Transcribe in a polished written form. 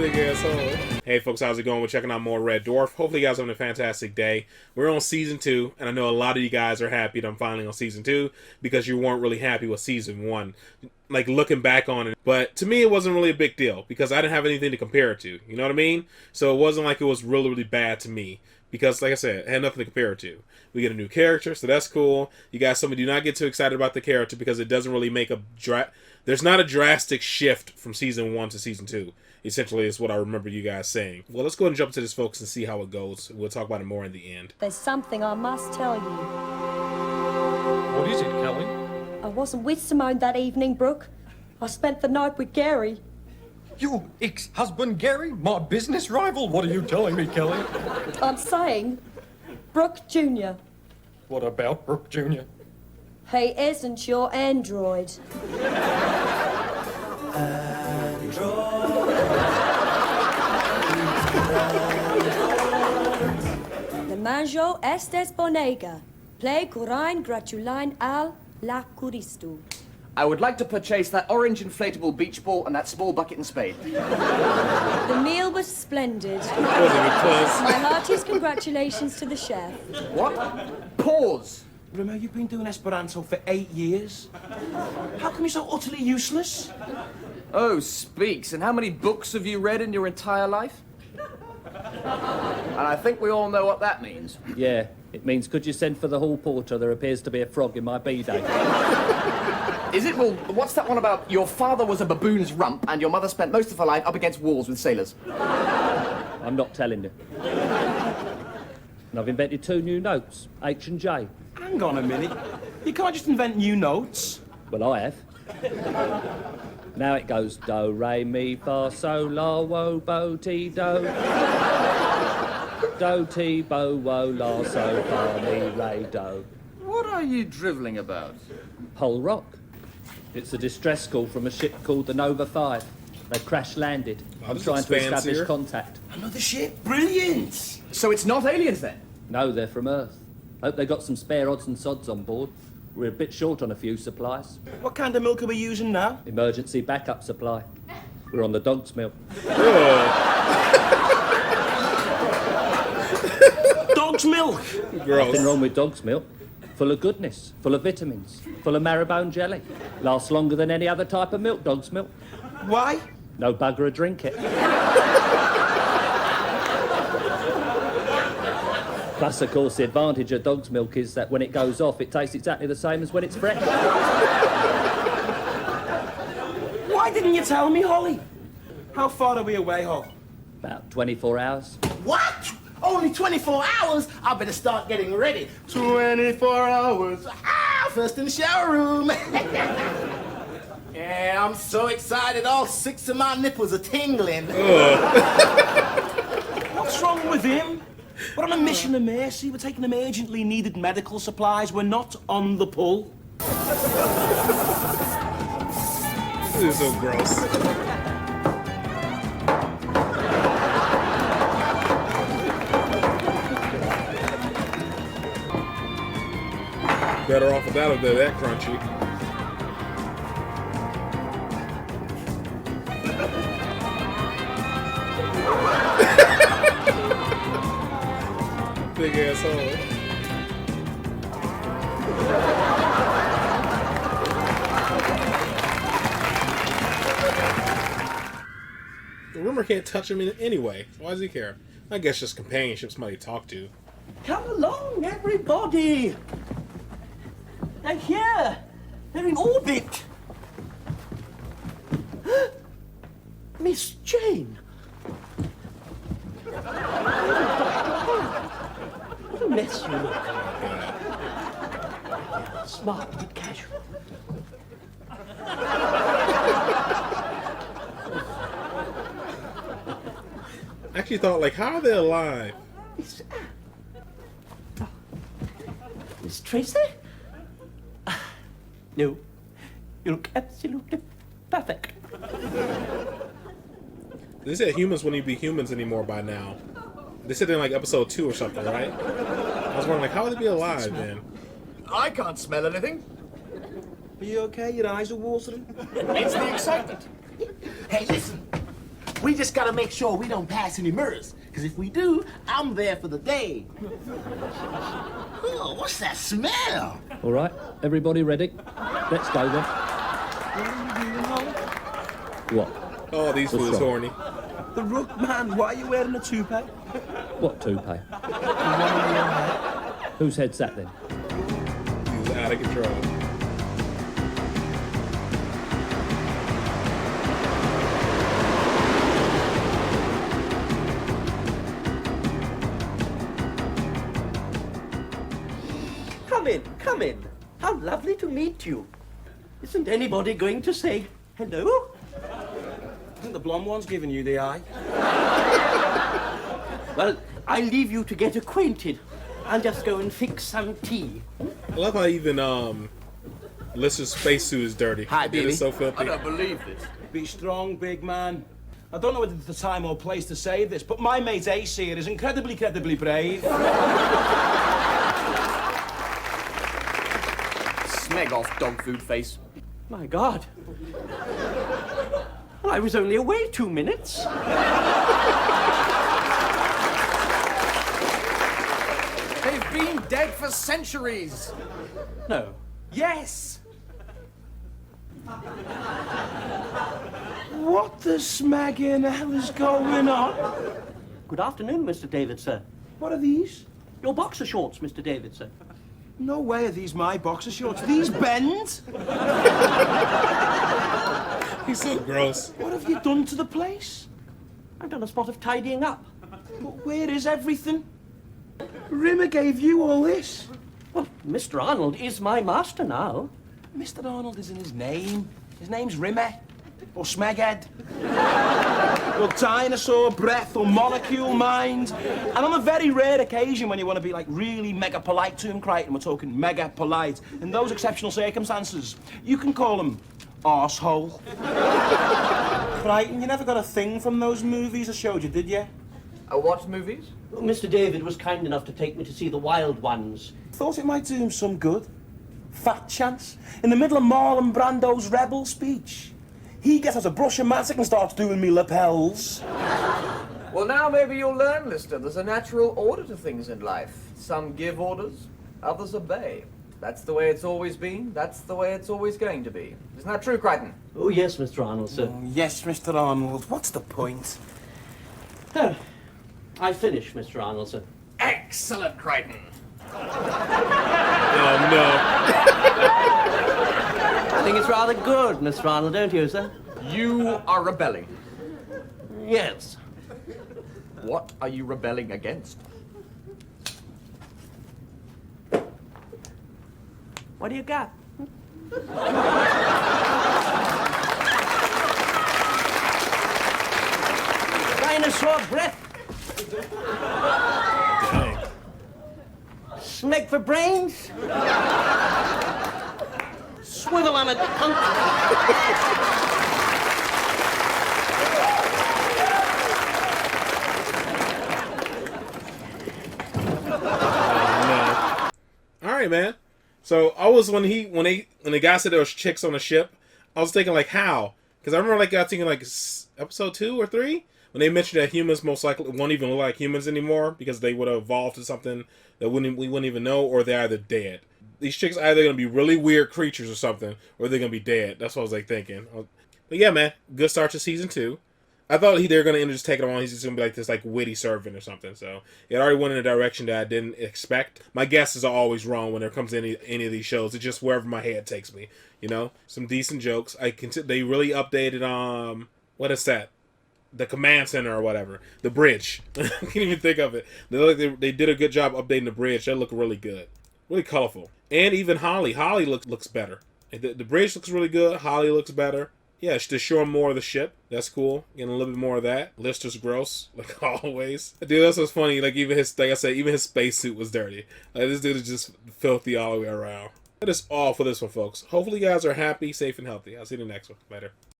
Big asshole. Hey folks, how's it going? We're checking out more Red Dwarf. Hopefully you guys are having a fantastic day. We're on season 2, and I know a lot of you guys are happy that I'm finally on season 2 because you weren't really happy with season 1. Like looking back on it. But to me it wasn't really a big deal because I didn't have anything to compare it to. You know what I mean? So it wasn't like it was really, really bad to me. Because, like I said, I had nothing to compare it to. We get a new character, so that's cool. You guys, some of you do not get too excited about the character because it doesn't really make a there's not a drastic shift from season 1 to season 2. Essentially, is what I remember you guys saying. Well, let's go ahead and jump into this, folks, and see how it goes. We'll talk about it more in the end. There's something I must tell you. What is it, Kelly? I wasn't with Simone that evening, Brooke. I spent the night with Gary. Your ex-husband, Gary? My business rival? What are you telling me, Kelly? I'm saying, Brooke Jr. What about Brooke Jr.? He isn't your android. Le manjo estes bonega. Play curain gratulain al la curistu. I would like to purchase that orange inflatable beach ball and that small bucket and spade. The meal was splendid. Wasn't it close? My heartiest congratulations to the chef. What? Pause. Remo, you've been doing Esperanto for 8 years. How come you're so utterly useless? Oh, speaks. And how many books have you read in your entire life? And I think we all know what that means. Yeah, it means could you send for the hall porter? There appears to be a frog in my bidet. Is it? Well, what's that one about your father was a baboon's rump and your mother spent most of her life up against walls with sailors? I'm not telling you. And I've invented 2 new notes, H and J. Hang on a minute. You can't just invent new notes. Well, I have. Now it goes do, re, mi, fa, sol, la, wo, bo, ti, do. Do, ti, bo, wo, la, so, fa, mi, re, do. What are you drivelling about? Whole rock. It's a distress call from a ship called the Nova 5. They've crash-landed. I'm this trying looks to establish fancier. contact. Another ship. Brilliant. So it's not aliens then? No, they're from Earth. Hope they got some spare odds and sods on board. We're a bit short on a few supplies. What kind of milk are we using now? Emergency backup supply. We're on the dog's milk. Dog's milk. Gross. Nothing wrong with dog's milk. Full of goodness, full of vitamins, full of marrowbone jelly. Lasts longer than any other type of milk, dog's milk. Why? No bugger would drink it. Plus, of course, the advantage of dog's milk is that when it goes off, it tastes exactly the same as when it's fresh. Why didn't you tell me, Holly? How far are we away, Hol? About 24 hours. What? Only 24 hours? I better start getting ready. 24 hours. First in the shower room. Yeah, I'm so excited. All 6 of my nipples are tingling. What's wrong with him? We're on a mission of mercy. We're taking them urgently needed medical supplies. We're not on the pull. This is so gross. Better off without it, they're that crunchy. Big asshole. The rumor can't touch him in any way. Why does he care? I guess just companionship, somebody to talk to. Come along, everybody. They're here. They're in orbit. Miss Jane. What a mess you look. Smart but casual. I actually thought, like, how are they alive? Miss Tracy? No. You look absolutely perfect. They said humans wouldn't even be humans anymore by now. They said in like episode 2 or something, right? I was wondering, like, how would they be alive then? I can't smell anything. Are you okay? Your eyes are watering? It's the excitement. Hey, listen. We just gotta make sure we don't pass any mirrors. Because if we do, I'm there for the day. Oh, what's that smell? All right, everybody ready? Let's go then. What? Oh, these What's fools wrong? horny. The rug man, why are you wearing a toupee? What toupee? Whose head's that then? He's out of control. Come in, come in. How lovely to meet you. Isn't anybody going to say hello? I think the blonde one's giving you the eye. Well, I'll leave you to get acquainted. I'll just go and fix some tea. I love how even Lister's spacesuit is dirty. Hi, It baby. is so filthy. I don't believe this. Be strong, big man. I don't know whether it's the time or place to say this, but my mate Ace here is incredibly brave. Smeg off, dog food face. My God. Well, I was only away 2 minutes. They've been dead for centuries. No. Yes! What the smagging hell is going on? Good afternoon, Mr. David, sir. What are these? Your boxer shorts, Mr. David, sir. No way are these my boxer shorts. These bend? He's so gross. What have you done to the place? I've done a spot of tidying up. But where is everything? Rimmer gave you all this. Well, Mr. Arnold is my master now. Mr. Arnold isn't his name. His name's Rimmer. Or Smeghead. Or dinosaur breath or molecule mind. And on a very rare occasion when you want to be like really mega polite to him, Crichton, we're talking mega polite, in those exceptional circumstances, you can call him arsehole. Crichton, you never got a thing from those movies I showed you, did you? What movies? Well, Mr. David was kind enough to take me to see the wild ones. Thought it might do him some good. Fat chance. In the middle of Marlon Brando's rebel speech. He gets out a brush of mattock and starts doing me lapels. Well, now maybe you'll learn, Lister. There's a natural order to things in life. Some give orders, others obey. That's the way it's always been. That's the way it's always going to be. Isn't that true, Crichton? Oh, yes, Mr. Arnold, sir. Yes, Mr. Arnold. What's the point? Oh, I finish, Mr. Arnold, sir. Excellent, Crichton. Oh no. I think it's rather good, Mr. Arnold, don't you, sir? You are rebelling. Yes. What are you rebelling against? What do you got? Dinosaur breath. Dang. Snake for brains. Swivel on a tongue. All right, man. So I was when the guy said there was chicks on the ship, I was thinking like how? Because I remember like I was thinking like episode 2 or 3 when they mentioned that humans most likely won't even look like humans anymore because they would have evolved to something that we wouldn't even know, or they're either dead. These chicks are either gonna be really weird creatures or something, or they're gonna be dead. That's what I was like thinking. But yeah, man, good start to season 2. I thought they were gonna end up just taking him on. He's just gonna be like this like witty servant or something. So it already went in a direction that I didn't expect. My guesses are always wrong when it comes to any of these shows. It's just wherever my head takes me. You know, some decent jokes. They really updated what is that? The command center or whatever. The bridge. I can't even think of it. They did a good job updating the bridge. That looked really good, really colorful. And even Holly. Holly looks better. The bridge looks really good. Holly looks better. Yeah, to show him more of the ship. That's cool. Getting a little bit more of that. Lister's gross, like always. Dude, that's what's funny. Like even even his spacesuit was dirty. Like this dude is just filthy all the way around. That is all for this one, folks. Hopefully you guys are happy, safe, and healthy. I'll see you in the next one. Later.